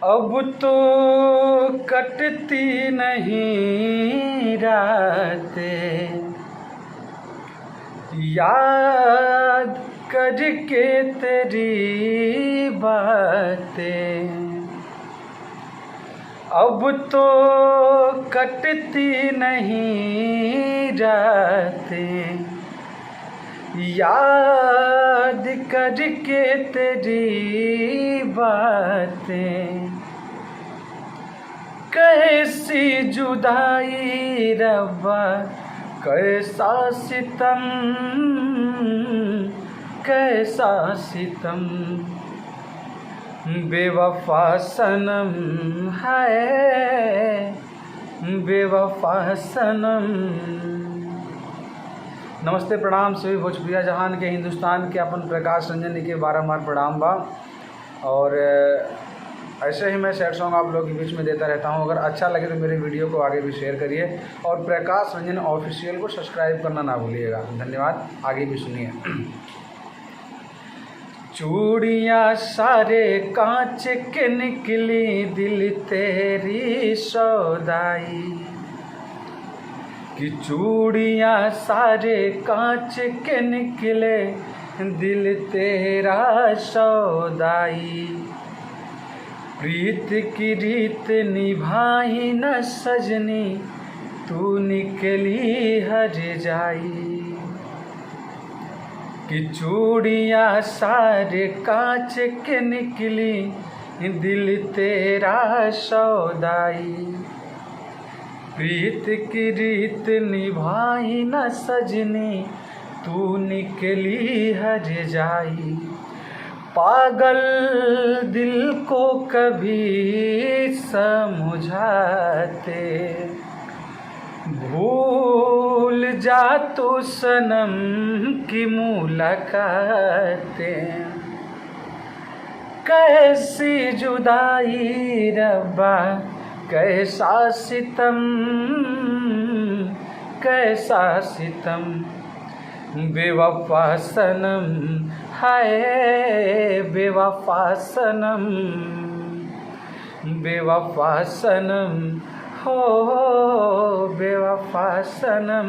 अब तो कटती नहीं रातें, याद करके तेरी बातें। अब तो कटती नहीं रातें, याद करके तेरी बातें। कैसी जुदाई रब्बा, कैसा सितम, कैसा सितम। बेवफा सनम है, बेवफा सनम। नमस्ते, प्रणाम सभी भोजपुरिया जहान के, हिंदुस्तान के अपन प्रकाश रंजन के बारम्बार प्रणाम बा। और ऐसे ही मैं सैड सॉन्ग आप लोगों के बीच में देता रहता हूं। अगर अच्छा लगे तो मेरे वीडियो को आगे भी शेयर करिए और प्रकाश रंजन ऑफिशियल को सब्सक्राइब करना ना भूलिएगा। धन्यवाद। आगे भी सुनिए। चूड़ियाँ सारे कांच के निकली, दिल तेरी सौदाई कि चूड़ियाँ सारे कांच के निकले, दिल तेरा सौदाई। प्रीत की रीत निभाई न सजनी, तू निकली हर जाई कि चूड़ियाँ सारे कांच के निकली, दिल तेरा सौदाई। प्रीत की रीत निभाई न सजनी, तू निकली हर जाई। पागल दिल को कभी समझाते, भूल जा तू सनम की मुलाकातें। कैसी जुदाई रब्बा, कैसा सितम, कैसा सितम। बेवफा सनम हाय, बेवफा सनम, बेवफा सनम हो, बेवफा सनम।